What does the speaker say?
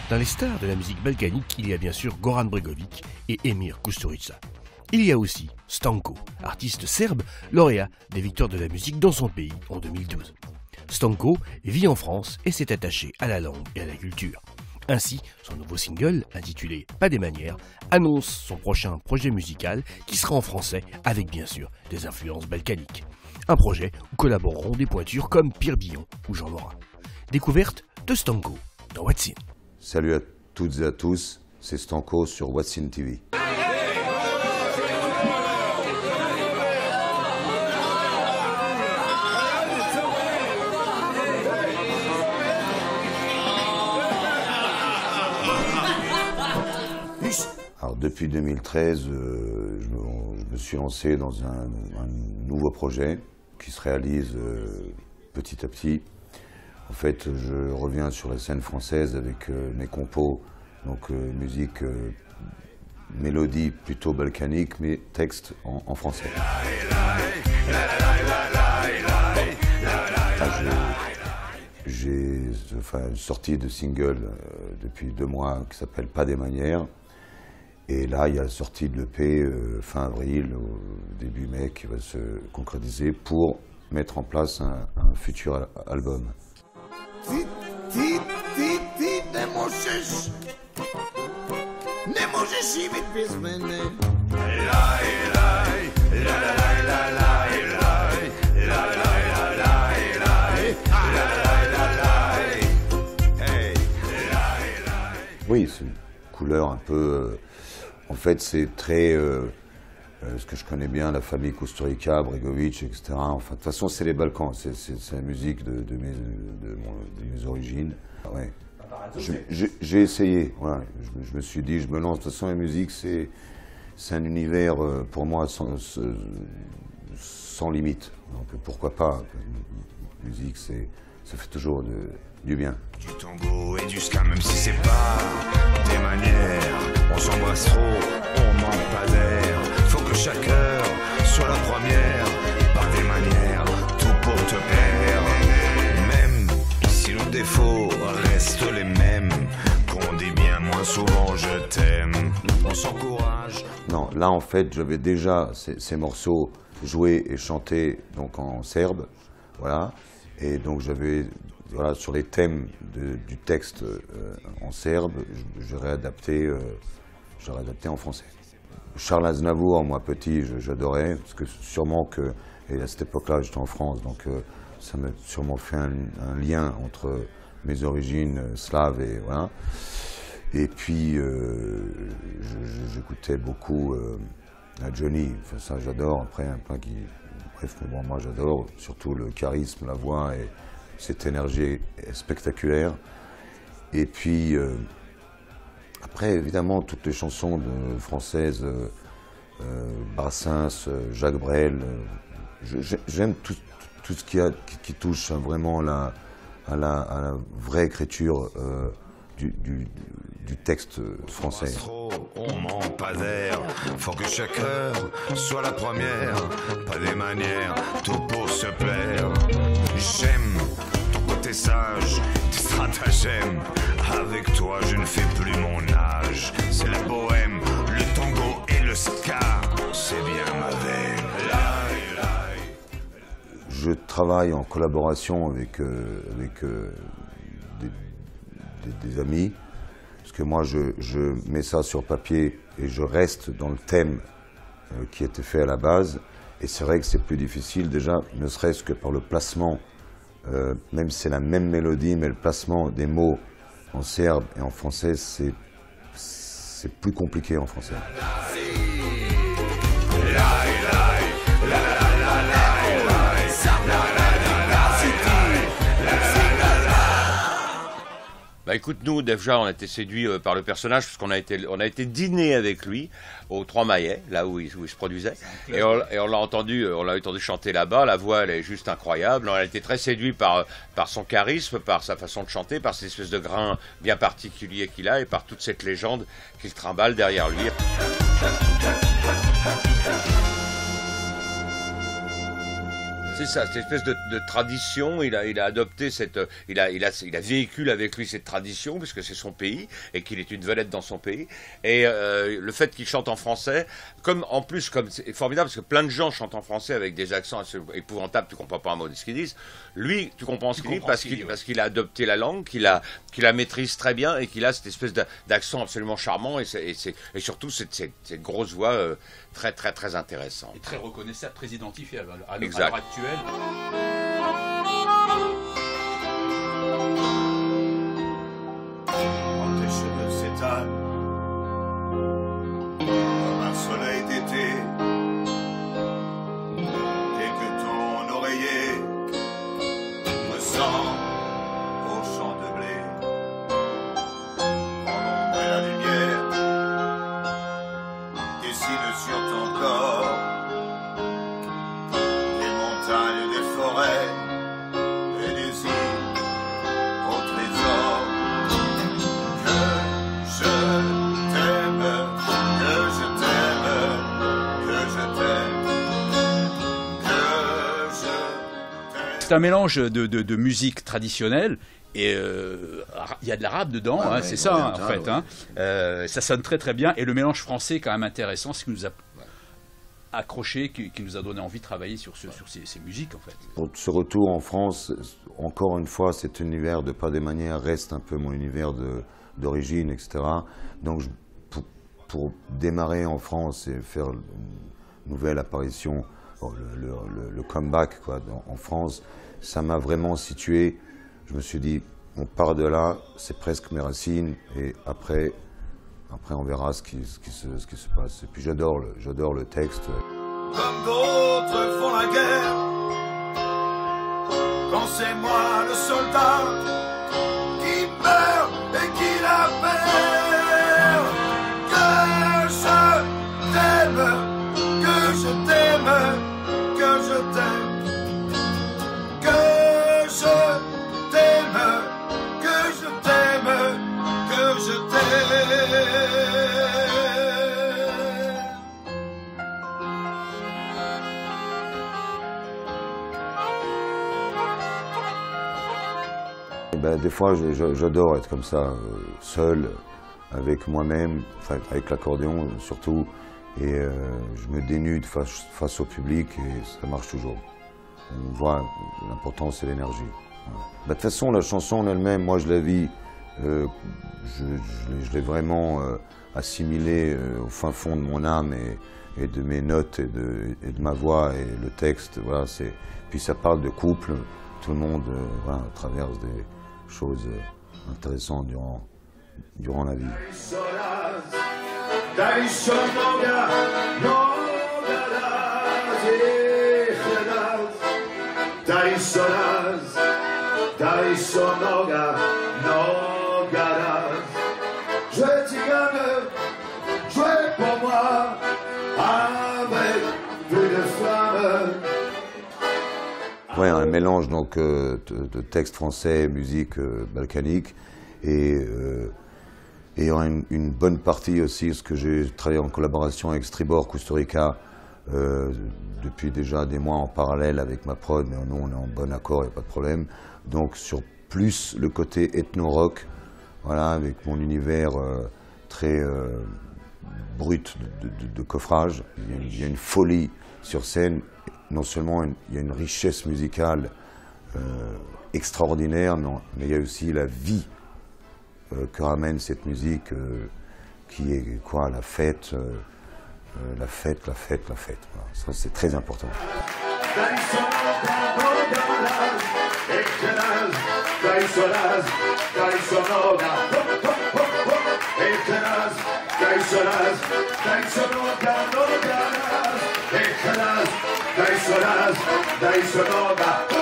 Dans les stars de la musique balkanique, il y a bien sûr Goran Bregović et Emir Kusturica. Il y a aussi Stanko, artiste serbe, lauréat des victoires de la musique dans son pays en 2012. Stanko vit en France et s'est attaché à la langue et à la culture. Ainsi, son nouveau single, intitulé Pas des manières, annonce son prochain projet musical qui sera en français avec bien sûr des influences balkaniques. Un projet où collaboreront des pointures comme Pierre Billon ou Jean Morin. Découverte de Stanko dans What's In. Salut à toutes et à tous, c'est Stanko sur What's In TV. Alors depuis 2013, je me suis lancé dans un nouveau projet qui se réalise petit à petit. En fait, je reviens sur la scène française avec mes compos, donc musique, mélodie plutôt balkanique, mais texte en français. J'ai une sortie de single depuis 2 mois qui s'appelle Pas des manières. Et là, il y a la sortie de l'EP fin avril, au début mai, qui va se concrétiser pour mettre en place un futur album. Oui, c'est une couleur un peu... en fait, c'est très... ce que je connais bien, la famille Kusturica, Bregović, etc. Enfin, de toute façon, c'est les Balkans, c'est la musique de mes origines. Ouais. J'ai essayé, voilà. Je me suis dit, je me lance. De toute façon, la musique, c'est un univers, pour moi, sans limite. Donc, pourquoi pas? La musique, ça fait toujours du bien. Du tango et du ska, même si c'est pas des manières. On s'embrasse trop, on manque pas d'air. Faut que chaque heure soit la première. Pas des manières, tout pour te plaire. Même si nos défauts restent les mêmes, qu'on dit bien moins souvent je t'aime. On s'encourage. Non, là en fait, j'avais déjà ces morceaux joués et chantés donc en serbe, voilà. Et donc j'avais, voilà, sur les thèmes du texte en serbe, j'ai réadapté en français. Charles Aznavour, moi petit, j'adorais, parce que sûrement que, et à cette époque-là j'étais en France, donc ça m'a sûrement fait un lien entre mes origines slaves et voilà. Et puis j'écoutais beaucoup Johnny, enfin ça j'adore, après un peu qui... Bref, mais bon, moi j'adore surtout le charisme, la voix et cette énergie spectaculaire. Et puis, après, évidemment, toutes les chansons françaises, Brassens, Jacques Brel, j'aime tout ce qui touche vraiment à la vraie écriture du texte français. On manque pas d'air, faut que chaque heure soit la première. Pas des manières, tout pour se plaire. J'aime ton côté sage, tes stratagèmes. Avec toi je ne fais plus mon âge. C'est la bohème, le tango et le ska. C'est bien ma veine. Je travaille en collaboration avec des amis. Parce que moi, je mets ça sur papier et je reste dans le thème qui était fait à la base. Et c'est vrai que c'est plus difficile déjà, ne serait-ce que par le placement, même si c'est la même mélodie, mais le placement des mots en serbe et en français, c'est plus compliqué en français. Bah écoute, nous, déjà, on a été séduits par le personnage, parce qu'on a été dîner avec lui au 3 Maillet, là où il se produisait, et on l'a entendu chanter là-bas. La voix, elle est juste incroyable. On a été très séduits par son charisme, par sa façon de chanter, par cette espèce de grain bien particulier qu'il a, et par toute cette légende qu'il trimballe derrière lui. C'est ça, cette espèce de tradition. Il a adopté il a véhicule avec lui cette tradition puisque c'est son pays et qu'il est une vedette dans son pays. Et le fait qu'il chante en français, comme c'est formidable parce que plein de gens chantent en français avec des accents assez épouvantables, tu comprends pas un mot de ce qu'ils disent. Lui, tu comprends ce qu'il dit parce qu'il a adopté la langue, qu'il la maîtrise très bien et qu'il a cette espèce d'accent absolument charmant et surtout cette grosse voix très très très intéressante. Et très reconnaissable, très identifié à l'heure actuelle. Quand tes cheveux s'étalent comme un soleil d'été et que ton oreiller ressemble au champ de blé, quand l'ombre et la lumière dessinent sur ton corps les montagnes, des forêts et des îles au trésor. Que je t'aime, que je t'aime, que je t'aime, que je t'aime. C'est un mélange de musique traditionnelle. Et il y a de l'arabe dedans, Ouais, c'est ça, en fait. ouais. Hein. Ça sonne très très bien. Et le mélange français est quand même intéressant, ce qui nous a accroché, qui nous a donné envie de travailler sur ces musiques, en fait. Pour ce retour en France, encore une fois, cet univers de Pas des manières reste un peu mon univers d'origine, etc. Donc, pour démarrer en France et faire une nouvelle apparition, le comeback quoi, en France, ça m'a vraiment situé. Je me suis dit, on part de là, c'est presque mes racines, et après on verra ce qui se passe. Et puis j'adore le texte. Comme d'autres font la guerre, quand c'est moi le soldat qui meurt et qui la perd. Que je t'aime, que je t'aime, que je t'aime, que je t'aime, que je t'aime, que je t'aime. Ben, des fois, j'adore être comme ça, seul, avec moi-même, enfin, avec l'accordéon surtout, et je me dénude face au public et ça marche toujours. On voit l'important, c'est l'énergie. Voilà. Ben, de toute façon, la chanson en elle-même, moi je la vis, je l'ai vraiment assimilée au fin fond de mon âme et de mes notes et de ma voix et le texte. Voilà, puis ça parle de couple, tout le monde voilà, traverse des choses intéressantes durant la vie. Jouez tigane, jouez pour moi, avec plus de flammes. Ouais, un mélange donc de textes français, musique balkanique, et il y aura une bonne partie aussi, parce que j'ai travaillé en collaboration avec Stribor Kusturica depuis déjà des mois en parallèle avec ma prod, mais nous on est en bon accord, il n'y a pas de problème. Donc sur plus le côté ethno-rock, voilà, avec mon univers très brut de coffrage, il y a une folie sur scène. Non seulement il y a une richesse musicale extraordinaire, mais il y a aussi la vie que ramène cette musique, qui est quoi, la fête, la fête. Voilà. Ça, c'est très important. Dai solas, dai sonoga.